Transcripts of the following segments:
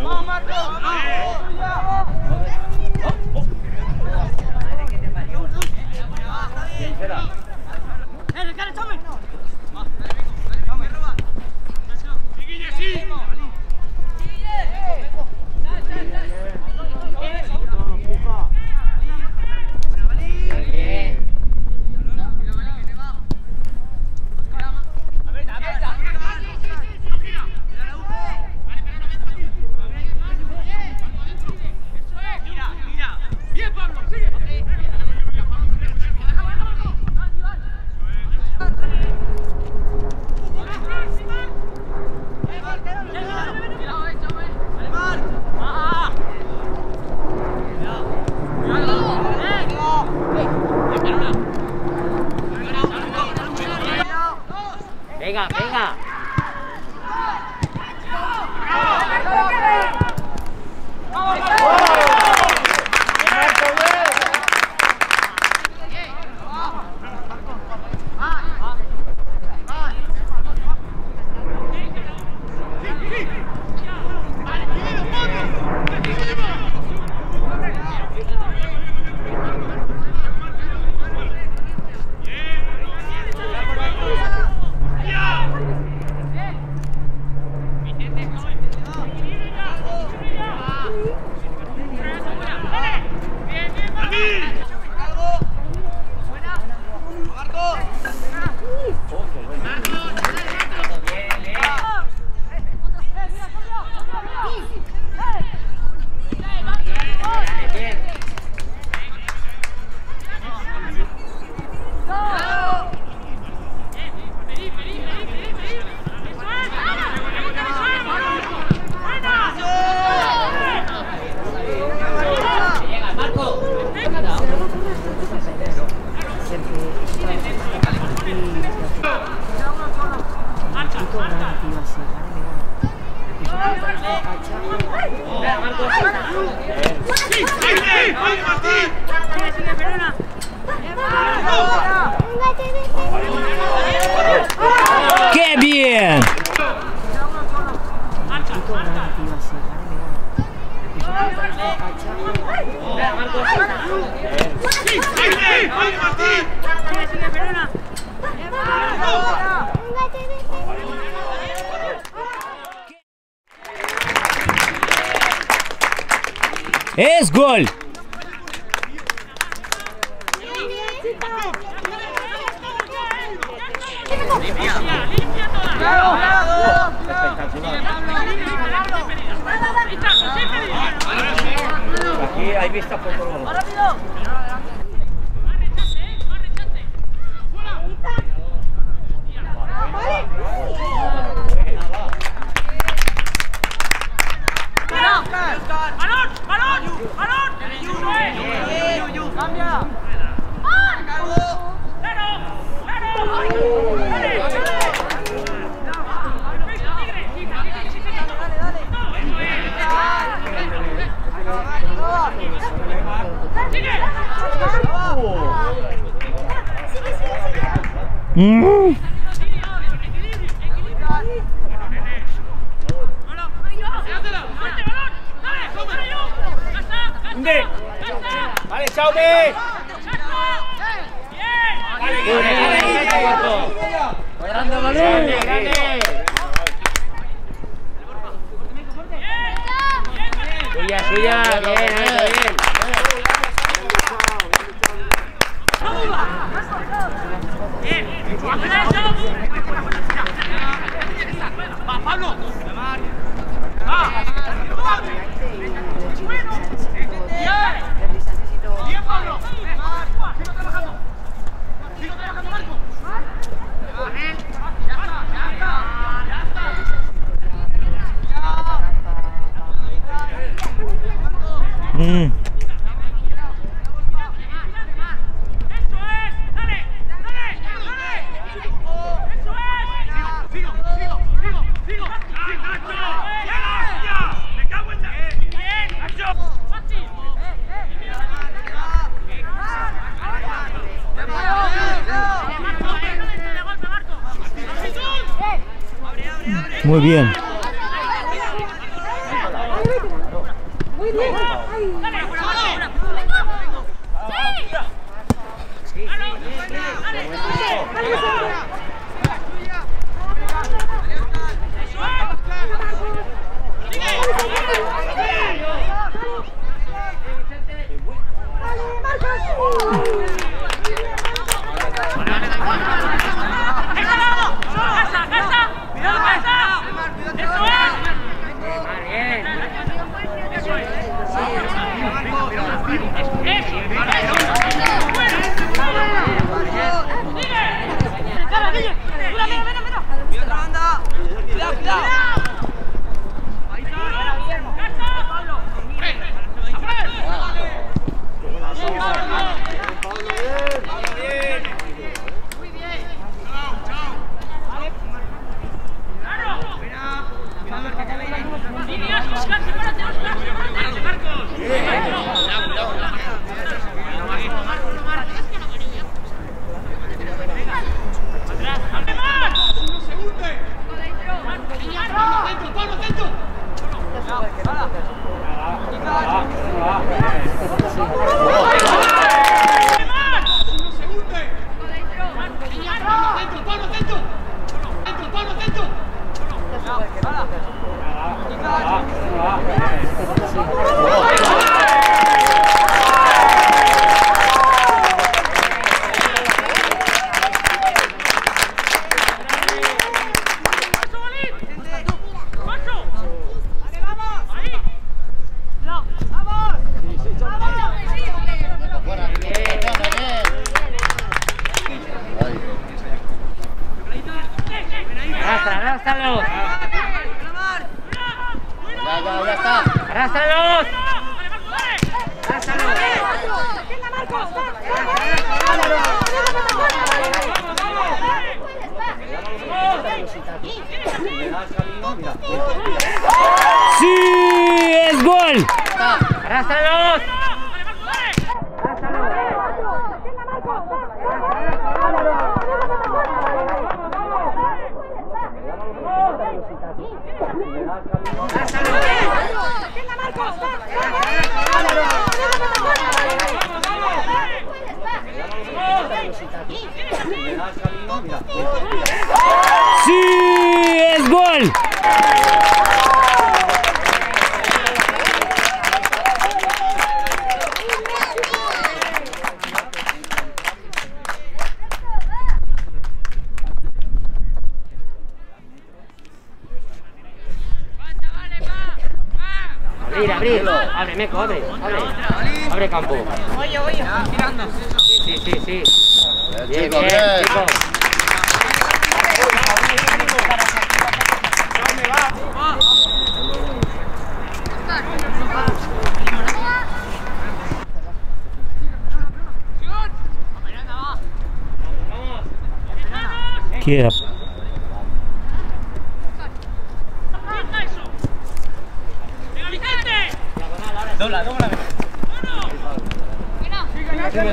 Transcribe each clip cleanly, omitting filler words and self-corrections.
¡Vamos, Marco! Venga, venga. ¡Qué bien! ¡Es gol! Aquí hay vista por todos lados. ¡Vale, Chaume! ¡Grande, balón! ¡Grande! Suya, suya, bien, bien. ¡Va, Pablo! ¡Bien, Pablo! ¡Sigo trabajando! ¡Sigo trabajando, Marco! ¡Ya está! ¡Sigo! Muy bien. Muy bien. ¡Arrástralos! Ya está. ¡Arrástralos! ¡Sí! ¡Es gol! ¡Arrástralos! ¡Sí! ¡Es gol! Abrir. Abre, Meco, abre. Abre campo. Oye, tirando. Sí. Bien, Chico, bien. chico. Quiera.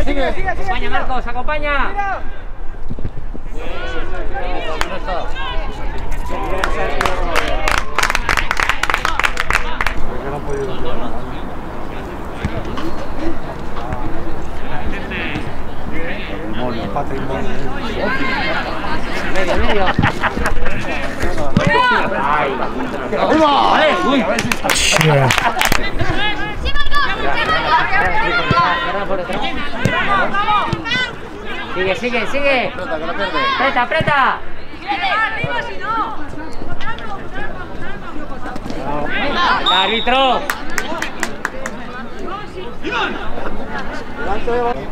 Sigue. Acompaña, Marcos, acompaña. Medio. Ay. Vale. Uy. Chía. Sigue. Pelota, que la pierde. Apreta. Árbitro.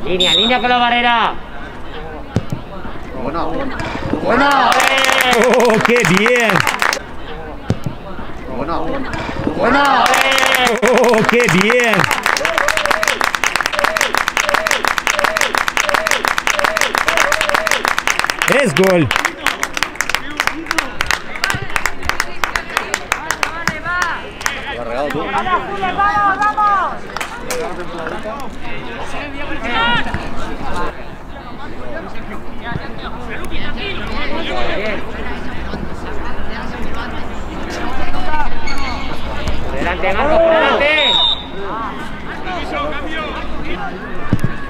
Línea con la barrera. Bueno. ¡Oh, qué bien! Bueno. ¡Oh, qué bien! Es gol. Lo has regado tú. Bien. delante, Marcos, por delante.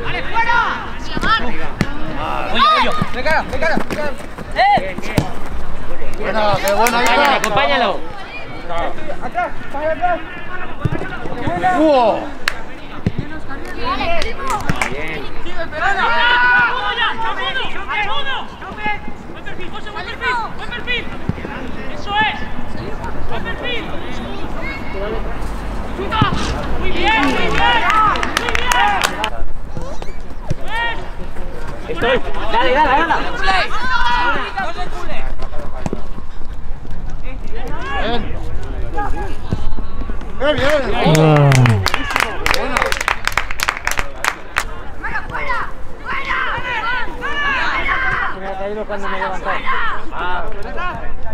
¡Vale, fuera! ¡Oye! ¡De cara! Buena, qué buena. Acompáñalo. ¡Atrás! ¡Para atrás! Bien. ¡Sigue esperando! ¡Buen perfil! ¡Eso es! ¡Buen perfil! ¡Chuta! ¡Muy bien! ¡Muy bien! Estoy. Dale. Bien. Bien. Ah. Me ha caído cuando me levantó.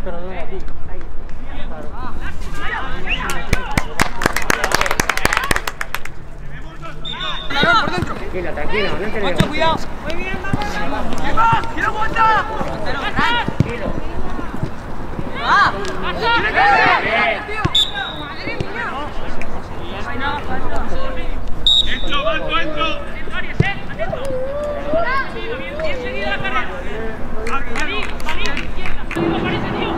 Pero no aquí. Tranquilo, no te ¡Mucho cuidado! ¡Muy bien, vamos! ¡Quiero aguantar! Tranquilo. ¡Ah! ¡Dentro, Marco, dentro! Bien seguida la carrera. Salir, izquierda. ¿Cómo parece, tío?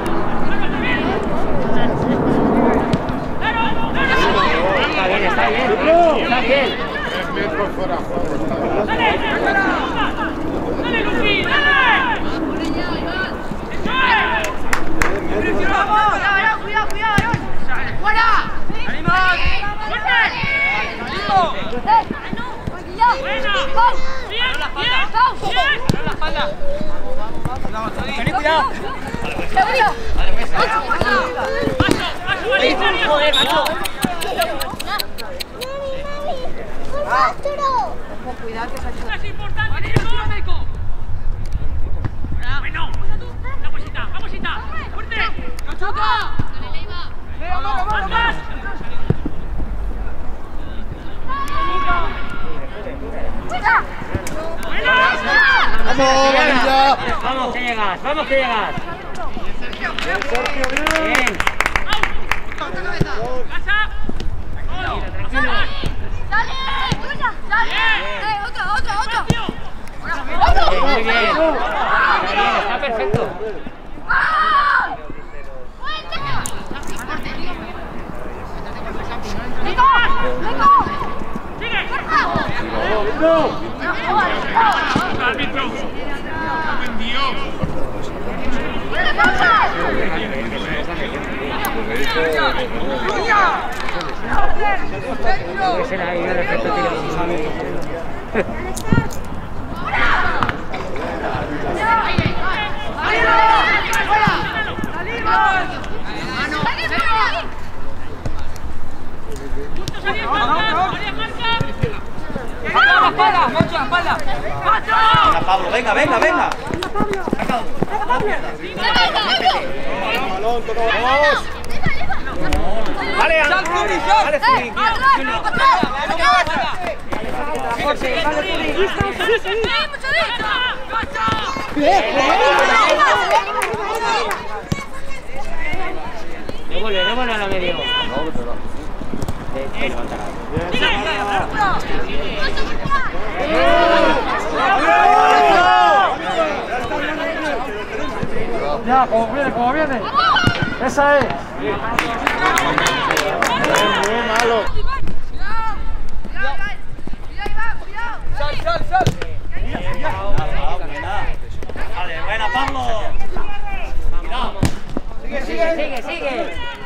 ¡Está bien! Está bien. 3 metros fuera juego. ¡Dale, Lupi! ¡Dale! ¡Eso es! ¡Vamos! ¡Cuidado! ¡Fuera! ¡Animal! ¡Buena! ¡Bien! ¡La espalda! ¡Vení, cuidado! ¡Paso, Valencia! ¡Joder, macho! Cuidado que se ha hecho. ¡Es importante, chico! Bueno, vamos, Ita. ¡Fuerte! ¡No choca! ¡Vamos! ¡Más! ¡Vamos, Valencia! Vamos que llegas. Bien. ¡Casa! Muy bien. Está perfecto. ¡Árbitro! ¡Dios! Puede ser ahí el efecto tiro. Venga, Pablo, venga. Balón, todos. ¡Vale, Démosle a la medio. Ya, como viene. Esa es. Muy malo. ¡Sal! Vale, buena, Pablo. Sigue.